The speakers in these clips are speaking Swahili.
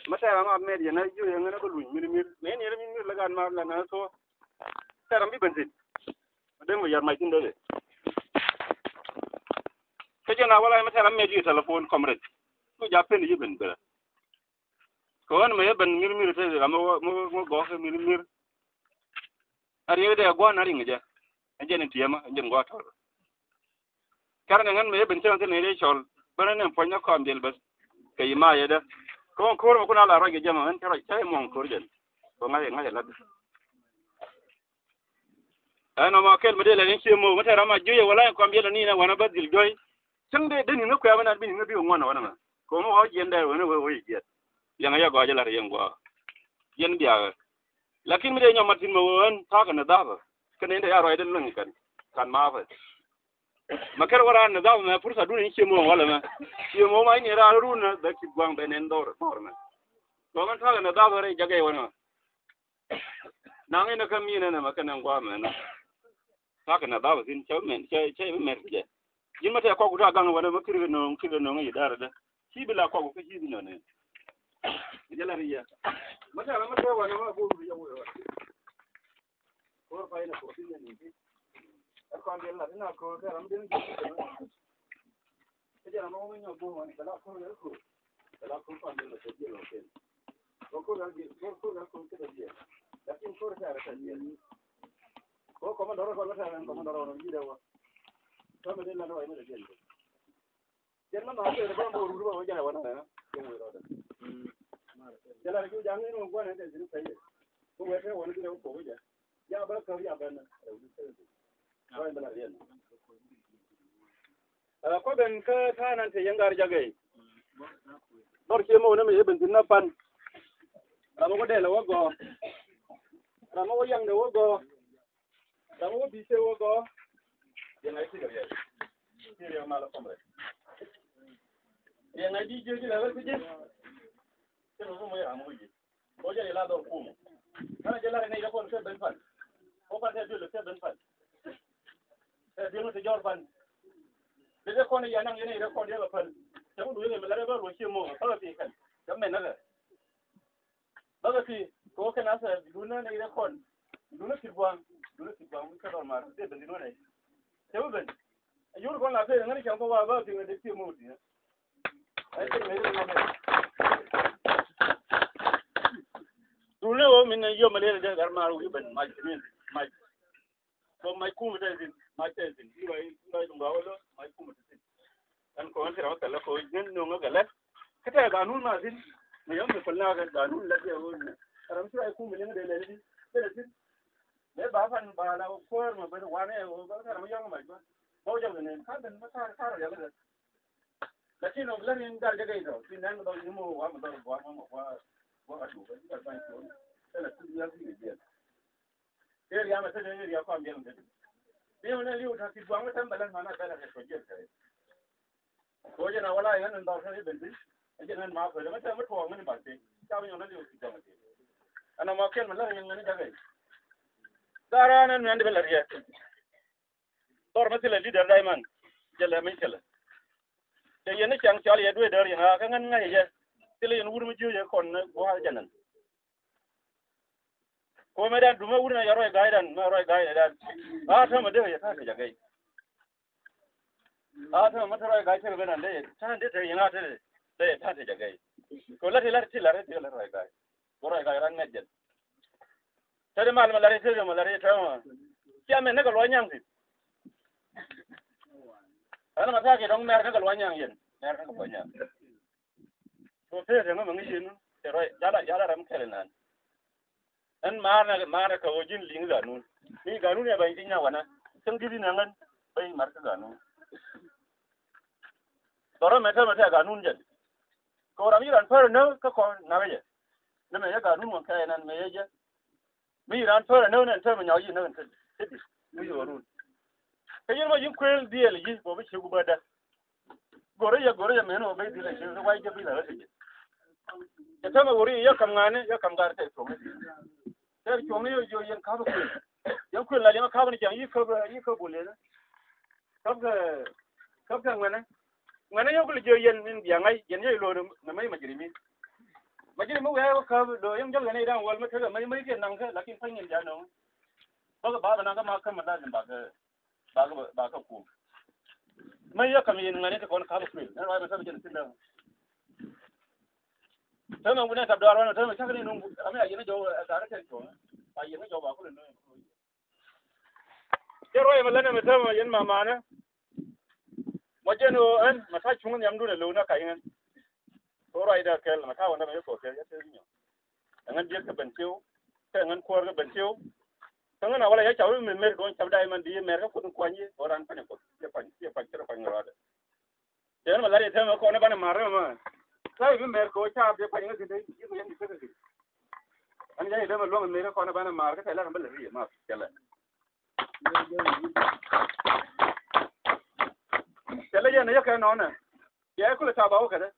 mata ma me dia na ju yang na ko lu mir me ni mir la gan ma la na so ta ram bi bensin de mo yar mai tin de ke jana wala mata ram me di telephone comrade ko jappe ni ben bela ko on me ben mir te ga mo go ke mir ari de go na ringa ja anje ni tiama anje go to karena ngan me ben tan ne chol bana ne ponya ko am del bas kay ma ya da ko ko na la roge jama an tara tay mon ko den ko ngai la ana ma kel medela ni chemo mata rama juye wala ko am yela ni na wana badil joy sande de ni ko ya bana bi ni bi ngona wana ko mo ho jenda wana wo yi yang ya go jala yang go yen dia lakin mi de nyama tin mo won ta kana da ba kana inda ya ro idan nan kan ma fa makar wara na da ma fursa dun chemo wala ma chemo ma ni ra ru na da ki gwang benen dor na ko man ta kana da ba re jaga wana nang ina kam mi na makana ngwa ma na ta kana da ba tin men je yin mata ko guda gang wala makir no ngi dara da shi bila ko ko shi no ne jala riya mata wala ma bo riya wo ko fa ina ko tin ne ko am yalla ina ko da ram din ke jara mo ngi bo ma da ko ko am yalla ko je lo ken ko ke da je lakin ko ta ra ta je ko ma doro ko ta ran ko ma doro no ji da wa sama de la no ay ma de jenna ma ha ba bo ru ba jana wana na ko mo ro da jala ri jang ni no ko na de sin sai ko we te wona de ko ja ya ba ka ya ba na ko en bala rien ko ben ka ta nan te yangar jagai dor ke mo na me ben tin na pan ra mo ko de la wo go ra mo yang de wo go ra mo bi se wo go yang ai sih ya ini yang malah komplek yang ai di jadi level saja terus mau ya mau jadi oh jadi lah dor kum karena jalan ini dah pun saya benpan oh kan saya dulu saya benpan saya dulu sejauh pan jadi kon yang ini dah kon dia lepas saya dulu ini melalui baru siapa kalau sih kan kami nak bagus sih kau kan asal dulu ini dah kon dulu sibuk kita normal dia berdiri mana Jauh ben, jauh kon la fe ngani chang ko wa ba ti ngade ti mo ti. Ai te me ro me. Dule o min yo male de gar maru ben ma ti ma. So mai ku de din, ma te din. Ni dum ba wala mai ku ti. An ko an tira kala ko ngen no ngala. Kata ga nun ma din. Me yam me falla ga nun la je o. Aram ti ai ku me ngade le di. Bele din. Me ba fan ba la ko ma ba wa ne o ba ta ma yang ma ba bo jang ne ka den ma ta ya le lakini no glan dal jaga ito tin nan do ni mo wa ma do wa a tu ba ba ko la tu ya ni je ya ma ta ne ya ko am jang de ni ona liu ta ti wa ma tan balan ma na ta la ko je kai ko je na wala yan do sa ni ben bin je nan ma ko ma ta ma to ngani ba te ta ba yo na liu ti ta ma te ana ma ken ma la yan ngani jaga Darana nandi belaria. Tormasila leader diamond. Jala minkala. Te yene chang chal ya dwe dar ya ka ngan ngai ya. Tele yen wurmu ju ya kon ko ha janan. Ko me dan duma wurna ya roy gaidan ma roy gaidan. Ta ma de ya ta ja gai. Ta ma ta roy gai ta benan de. Ta de te yana ta de ta ja gai. Ko la ti la roy gai. Ko roy gai ran ngajel. Tadi malam lari tahu. Siapa nak kalau nyang sih? Kalau masa kita orang mereka kalau nyang yen, mereka kalau nyang. So saya jangan mengisin, terus jala ram kelenan. Dan mana kau jin ling ganun. Ni ganun ya bayi tinggal mana? Sendiri nangan bayi mereka ganun. Orang mereka ganun je. Kau orang ini ranper no, kau nawe je. Nama ya ganun mungkin nan meja. Mi ran fara nan ta mun yayi nan ta mi yorun kayin ma yin kwel diel yi bo bi shugu bada gore ya meno bai dile shi wai ke bi la rage ta ta ma gore ya kam ngane ya kam gar ta to mi sai to mi yo yin ka ba ku yan kwel la ma ka ba ni jang yi ko bole na kab ga ngane yo ku je yin min ya ngai yin ye lo na mai majrimi chỉ mua cái khờ đồ giống cái này đang quên mất thứ mấy cái năng cái là cái phanh nhìn ra nó bao cái bà năng cái mà không mà đang bà cái cụ mấy cái cái này cái con khá là phê nó nói sao cái gì đó thế mà bữa nay tập đoàn nó thế mà chắc cái nó anh ấy nó cho đã cái chỗ tại vì nó cho bà cái này cái rồi mà lên mà thế mà yên mà nữa mà trên nó anh mà sai chúng nhắm đuôi lúa nó cái anh rồi đây cái mà thao nó mới có cái thế nhỉ anh biết cái bên chiếu cái anh qua cái bên chiếu thằng nào lại cháu mình có cháu đây mình đi mẹ có cũng quan gì rồi anh phải có cái phải rồi thế mà lại thế mà con nó bán mà rồi mà sai cái mẹ có cha cái phải cái đấy cái này cái gì anh ấy đây mà luôn mẹ con nó bán mà cái là nó gì mà cái là cái là này cái nó nè cái cũng là sao bảo cái đấy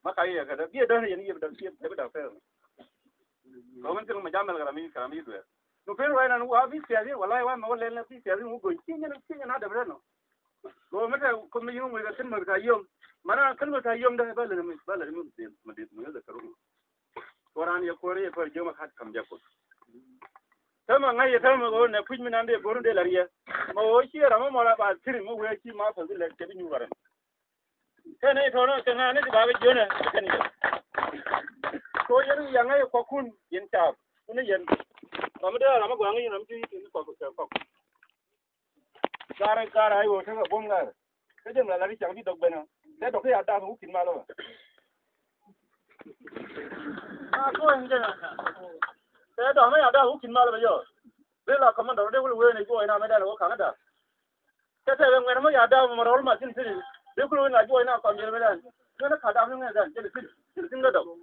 mà cái đấy cái đó này cái đó cái đó phải có mình từng mà jamel cái mình rồi no pero vai na wa vi se wallahi wa ma wala na vi se mu go kinya na da brano go mata ko mi yum ga tin ma ta yum mana kalma ta yum da ba la mu da karu Quran ya kore ko joma khat kam jako tama ngai tama go na kuj mi nande go de lariya ma o shi ra ma la ba tiri mu we ki ma fa le ke ni waran kene to no kana ne ba ga jona kene ko yeru yangai ko kun yin ta kun yin mà mới đưa là quảng nghi làm chi thì nó còn cara ai vô thằng bom ngay cái chừng là đi chẳng đi độc bên nào thế độc cái ada cũng kín mà luôn tôi như thế thế đó mấy ada cũng kín mà luôn bây giờ đây là comment đó đây cũng này cô nào mấy đây là có kháng đó thế thế người nó mới ada mà rồi mà xin xin đây cũng là cô nào còn gì mấy đây nó khá đau như thế này xin cái đâu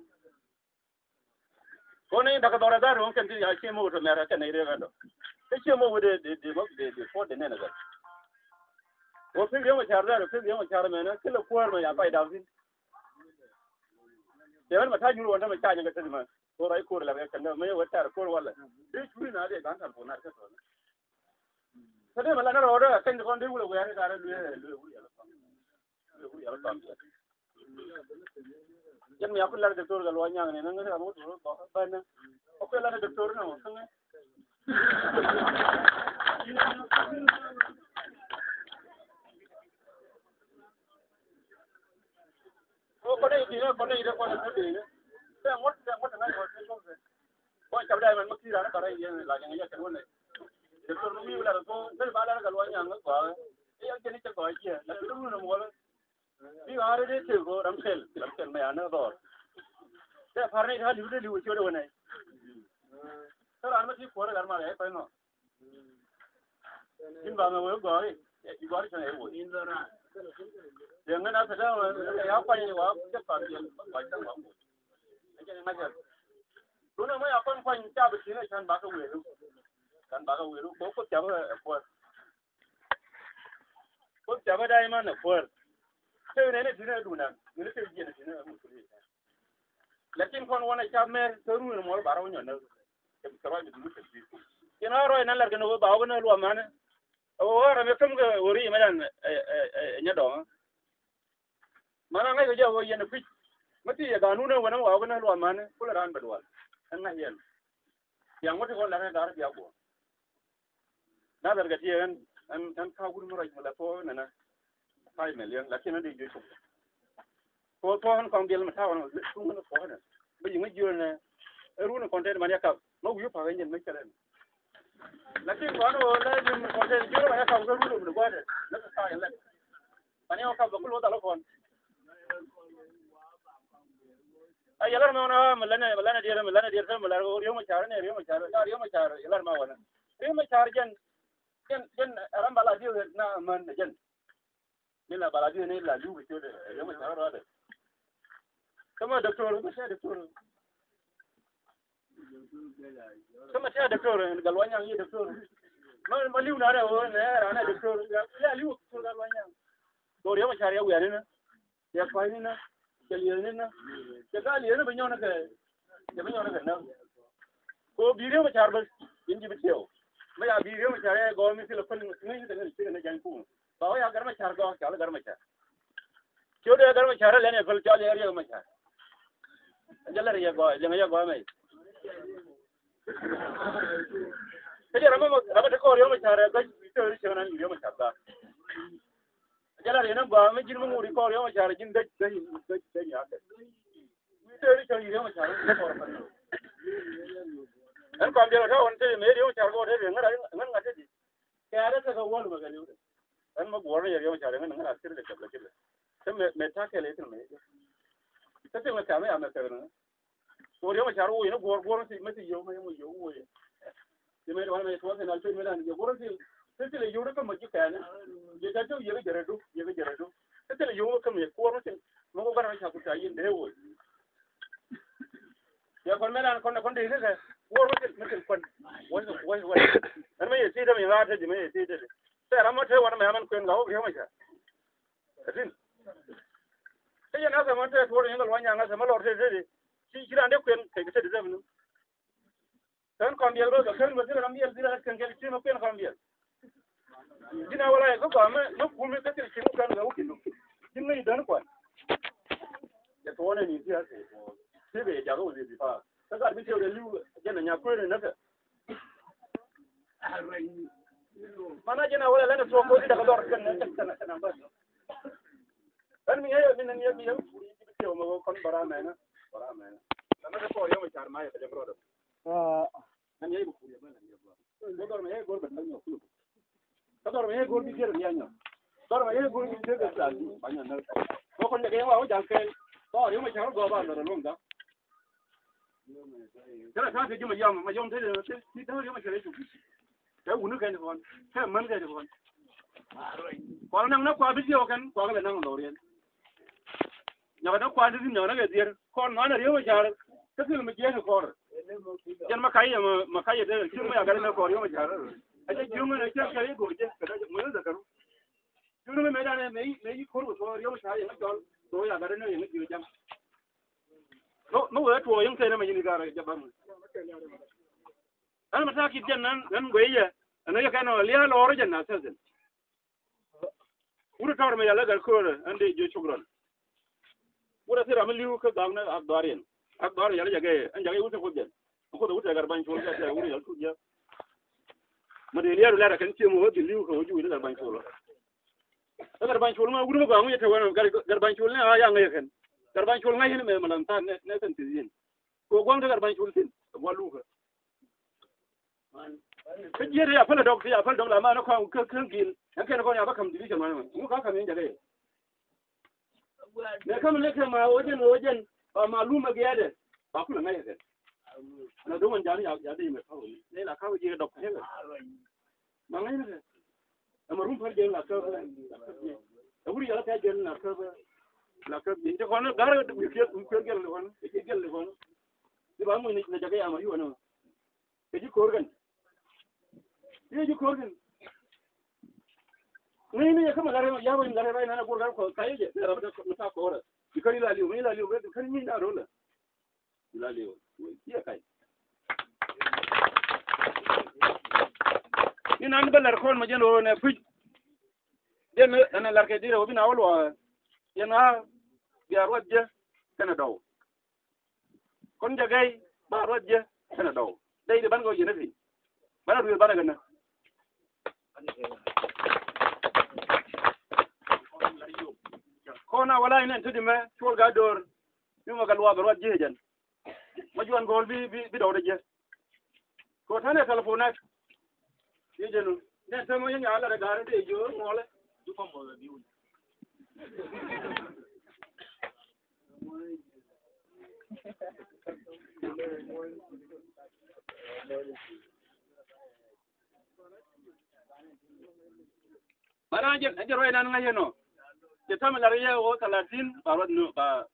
con này đặc biệt là đó rồi cái gì hay mua rồi mẹ cái này rồi đó cái mua về để phốt đến này rồi वो फिर ये मचार में ना किलो कुआर में यहाँ पे डाल दी जेवन मचा जुड़ वाला मचा जगह से में तो राई कुआर लगे कंधा में वो चार कुआर वाला ये चुरी ना दे गांठ बोना के तो सदे मला ना रोड अटेंड कौन दे बोले यार कार जब मैं आपको लगे डॉक्टर गलवा न्याग ने नंगे हम तो बन ओके लगे डॉक्टर ना संगे वो पढ़े इधर कौन से दिन से मोट ना कोई चल रहा है मैं मक्खी रहा करे ये लाजेंगे ये चलने डॉक्टर रूमी वाला तो फिर बाला गलवा न्याग को ये जनी चल कोई है लेकिन रूम मोल भी आ रहे थे वो रमसेल में आना तो ते फरने था लिउ छोड़े होने सर आने में कोर घर में है पहनो इन बांगे वो गए ये बारी चले वो Indra yang na sada ya pa ni wa ke pa ni ba ta wa mo ke na ga tu na ma ya pa pa ni ta ba ni kan ba ka we ru ko ja ba ko ja ba dai ma na ko sai ne ne dina du na ni ke ji ne dina mu su ni lakin kon wona cha mer to ru mo ba ra nyo na ke ka ba ni du ke ji ina ro na lar ke no ba ba na lu ma na o ra me kam ga ori ma dan nya do mana ngai ga wo yen fi mati ya ganu ne wana wa gana lo amane kula ran badwal an na yen yang mati ko la na dar biya ko na dar ga tiyan an ka gudu mura mala to na na 5 million la tin di ju ko to han kon bil ma ta wana su mun ko na bi yin ju na ru na content man ya ka no yu pa ga yen me kare la tin ko no la ju content ju ma ya ka ru ru ko da na ka sa yen la ani o ka ba ku lo da lo kon ay yalar ma na malana dir malar riyo ma char yalar ma wana riyo ma char jan ram bala di na man jan ni la bala di ni la lu ke de riyo ma char ra de kama doctor ko sai doctor kama sai doctor galwanya yi doctor ma liu na da wo ne ra na doctor ya liu ko galwanya do riyo ma char ya wi na ya kwai ni na ke liye na ke ga liye na banyo na ke na ko biriyo ma char bas inji bitio ma ya biriyo ma char ya go mi sila kun ni de na jan ku ba ya gar ma char go gar ma char kyo de gar ma char le ne fal chal ya ma char jalar ya go mai kaje rama ta ko yo tare ga to shi nan yo ta jalar yana ba mai jin mun uri ko yo tare jin da ya ka to shi yo tare ko an ko ambe ta won te me yo tare ko de ngara te kare ta ko wol magale an ma gore yo tare ngara sir da kabla kibla sai me ta kele tin me ta te ma ta me amma ta ne ko yo tare wo ina gore sai mati yo mai yo wo ye me wala me to sai na to me dan yo gore sai le yo ka ma ki kana ye ta to ye ga jaradu sai le yo ka me ko sai mo ko bara ta ku ta yin de wo ya kon me dan kon de ne wo sai me kon wo an me sai da me ga ta ji me sai da sai ran mata wani mai aman ko ga wo ma sha tin sai ya na ga mata to yin galwan ya ga sama lor sai shi kira ande ko kai ga da zamu kan kambiya ro da kan ba sai ran biya zira kan ga shi ma ko kambiya jina wala ko ba ma ku me take shi kan ga wuki kin ne dan kwa ya to ne ni sai sai be ja ro zai fa ta ga bi ce da liu yana nya ko ne naka mana jina wala lana so ko daga dor kan ne kana ba an mi yayo min ne mi yayo bi ce mo kon bara mena sana ko yo mi char mai da bro an yayi bu ya bana ya bro dor me yayi gol ba tan yo ku dor me yayi gol bi jere nyanyo dor me yayi gol bi jere sa banya na ko kon daga yawa wajan kai to yo mi char go ba da longa kana ta ji ma yam ma yom te ti da yo mi char ju ya wunu kan kon ta man ga kon ko nan na kwa bi yo kan ko ga nan lorien ya da kwa din na ga dier ko na na yo jar ta ti mi je ko jan ma kai da shi ma ga na ko yo jar a je ju ma na ta kai go je ka da mu da karu ju me da ne me ko so yo jar ya ga to ya ga ne ne ji jam no wa to yin kai na mai ni ga ra ba mu an mata ki nan goyya ana ya kana liya loro janna sazen ura tawar me yalla gal ko ande je chugron ura tira min liu ka gamna akdar yalla jage an jage wuta ko ben ko da wuta garban chul ga ta ura yalla tuja made liya la kan ce mo wadi liu ko wuju da garban chul garban chul ma ura ga mu yata wannan garban chul ne ya ngai kan garban chul ngai ne me malanta ne san tizin ko gwamnati garban chul tin wallu ka kajiyar ya fara dog ya fara dog la ma na ko kan gil an kai na ko ya ba kam division ma mu ka kam yin jage ne kam ne kai ma wajen ba maluma ga yade ba kula mai ga na don jani ya dai mai kawo ne la kawo je dog he ma ngai ne amma rum far je la ka da wuri ya ta je na ka je ko na gar da ku gel ne won ke gel ne won ni ba mu ne jage ya ma yi wona ke ji ko organ ye ji korgin ne kama gare ya wani gare rai na gorgar ko kai je da rabata muta ko ora ikari la liu be kan min da rola la liu ya kai ni nan balar ko ma jeno ne fuj den ana larke dire obina walwa yana biar wajje kana daw kon jagay ba wajje kana daw dai de ban go jene fi bana ruwe bana ganna kona wala ina tudi me chol ga dor yuma galwa garwa jejan majuan gol bi dawde je ko tane telefona yejenu ne tamo yin ala da gare de jo mole du ko mo bi ul Barang aja roy nan ngayo no. Kita melariya o 30 barwad no ba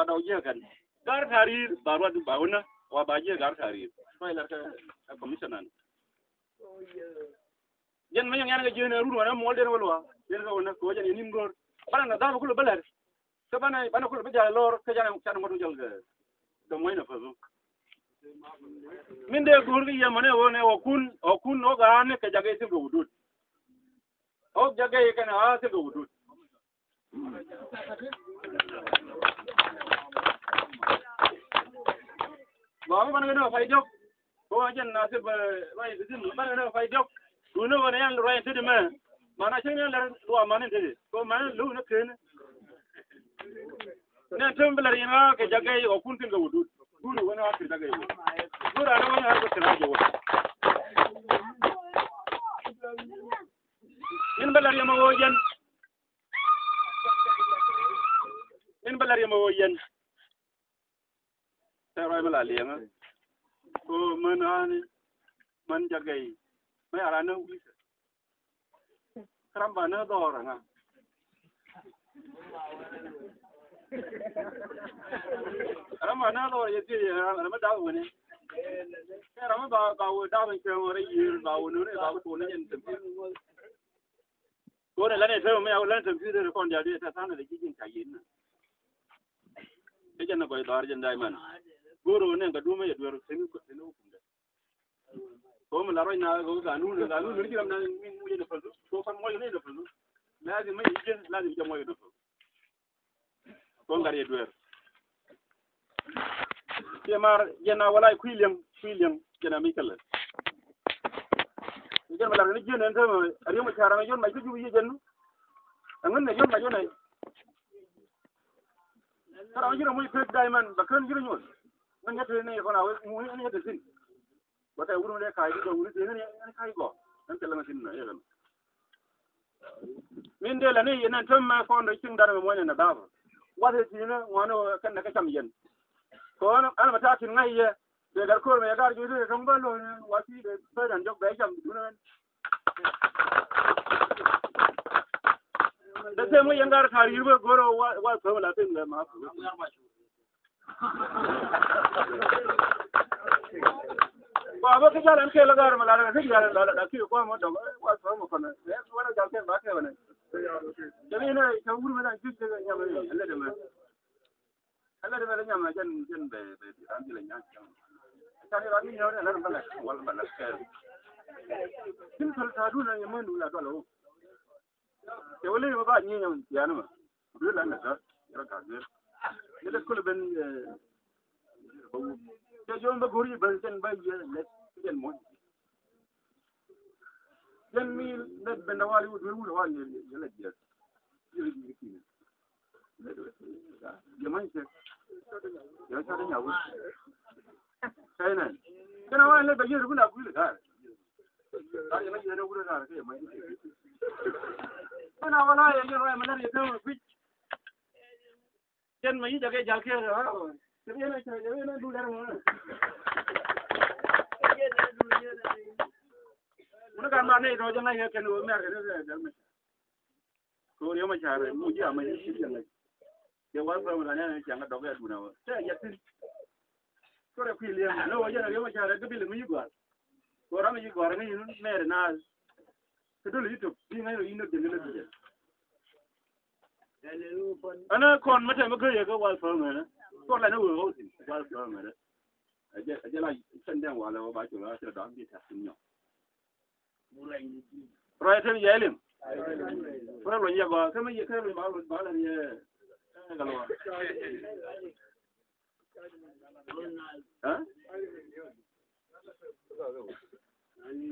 dawje kan. Gar tarir barwad bauna wa baje gar tarir. Roy la ka commissioner. Jen ma yang nga jena ruwa na molde walwa. Jen ka wona ko jen nim gor. Bana da ko balar. Ka bana ko be jala lor ka jana kan ngodo jal ga. Do moy na fazo. Min de gurgi yamane wona o kun no ga ne ka jage ti go dut. O jage kana ha ti go dut. Bawa mana kena fai jok. Bawa jen nasib rai di sini mana kena fai jok. Dulu mana yang rai itu mana? Mana sih yang dua mana itu? Kau mana lu nak kena? Nah tembelar yang ke jagai okun tinggal wudhu. Dulu mana aku jagai. Dulu ada mana aku kena jawab. Ini belar yang mau jen. Ini belar yang mau jen. Saya melali ya, oh mana ni, mana jagai, mana arah nak ulis, keram mana tu orang ah, keram mana tu orang jadi, keram tahu ni, keram tahu macam orang ini, tahu ni, tahu tu ni yang tempat, tu ni lain tu, macam lain tempat tu kon jadi, sana lagi jenis kain, jadi nak kau itu arjen diamond. Guru ni enggak dua macam dua orang seni hukum dah. Kau melarang nak kau kanun ni kita nak mungkin dapat tu. Kau kan mungkin ni dapat tu. Lazim macam ijen, lazim macam mungkin dapat. Kau enggak ada dua. Siamar jena walai kuiling jena mikal. Ijen melarang ni jen entah ada macam orang jen macam tu ijen. Angan ni jen macam ni. Kalau jen mungkin fake diamond, bahkan jen nyol. Nanya tu ni kalau awak mungkin ni ada sini. Bapa urut dia kaya juga urut dia ni kaya kok. Nanti lama sini ya kan. Minde lah ni yang nanti kon racing darah mana nak dah. Wah sini mana kan nak kacam jen. Kau anak macam kini ngai ya. Dia kau mereka juga sampai lo wasi dia dan jok bayam tu kan. Dah semua yang dar kari juga goro wah semua lah tu maaf. Bawa ke jalan ke lagar malah ke jalan dah kiri kau mau dong, wah semua kan, mana jalan ke baca mana. Jadi ni campur macam tu yang mana, Allah dah macam jen ambil yang. Cari lagi ni orang nak balas, wal balas ke. Sini kalau sadu ni yang mana dulu ada lo. Kewali apa ni yang tiada mah, dulu lah nak, orang kaget. Jadi kalau ben, jadi orang bergurau ben bayi let jen mon. Jen mil let ben awal itu dulu awal je let je. Jadi begini. Zaman je, jangan cari nyawa. Saya ni, kenapa let bayi dulu nak gula kan? Tadi bayi dulu gula kan? Saya main. Kenapa lah yang orang mana dia tahu fit. Jen mai jaga jalke ha jadi na dulu dah mana mana kan mana itu jangan ya kan umur kan dalam kau dia macam muji amat sih jangan dia walaupun ramai ni jangan doa dulu nawa saya yakin kau dah pilih nawa jangan dia macam ada pilih muji gua orang muji gua ni mer nas kedua itu ini ini jenis dia Anak kon macam apa ya ke wal firm mana? Kon lain orang sih wal firm mana? Aja lah sendiri wala apa baca lah sudah dah ambil hasilnya. Right ni jalan. Orang luar jaga, kami bawa ni kalau. Hah?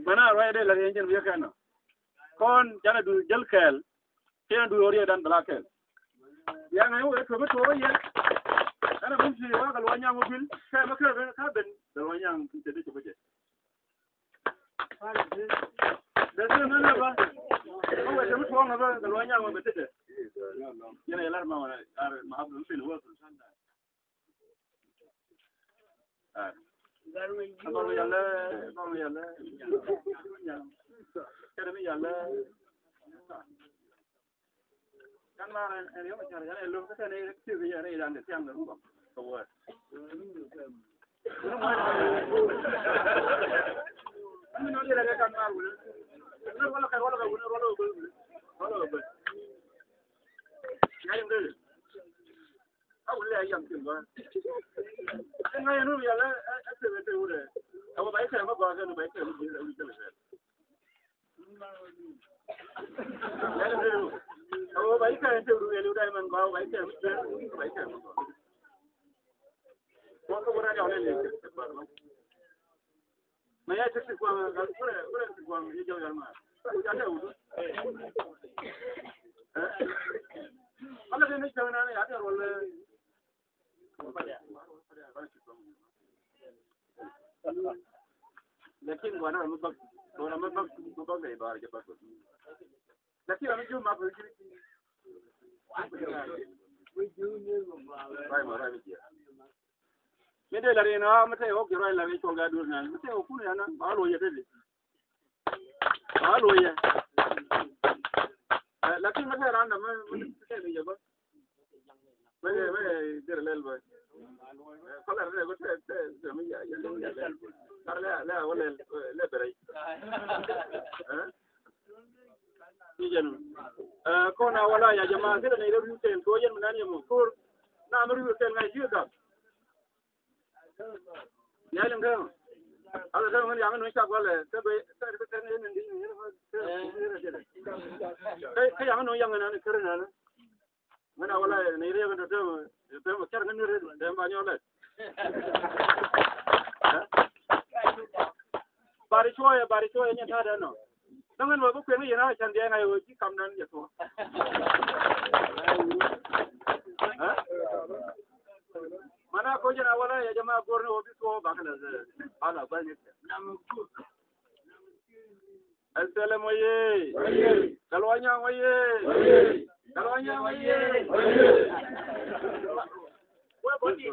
Mana right dia lagi enjen biar kan? Kon jangan dulu jelkel, jangan dulu orang dan belakang. Yang ayu itu betul ya. Karena mungkin orang kalau yang mobil, saya makan kabin kalau yang tidak cukup je. Dasar mana apa? Kau ada betul apa kalau yang mobil tidak? Yang elar mana? Maaf mungkin luar sana. Kalau yang kan mana ini macam mana? Lu kita ni kecil je ni dah siang dah rumah. Kau. Ini nanti lagi kan malu. Kalau. Yang tu. Aku lihat yang tu. Yang tu ya lah, itu udah. Aku baik saya mau bawa baik saya itu. Yang tu. Oh, baik kan itu dulu dah membawa baik kan. Kau orang jauh ni. ma ya tisi kwa kwa hiyo jamaa ya udu ala ni chana ya ya wala lakini wana mbak bai bar ke pas lakini amju ma bai ma mede la rena mate o kiro la we chonga dur nan mate o kunu yana malo ye dede malo ye lakini mate ran na mate le yaba me der lel ba kala re ko te me ya la wala le bere yenu kona wala ya jamaa sira ne rebu ten ko yen nan yemu kur na amru ten ngai jiga yalim ga ala ga ngi yamen wisha gole te be te te ne ndi ke yamen no yang nan kere nan mana wala ne re ga te mo kar ngani re de ba nyole bari choya nya ta da no dangan ba ko ne yana chan de ngai wo ji kam nan ya to mana ko jana wala ya jama gorno obi ko bakala ala bani assalamu alaykum kalwanya waye wa bodi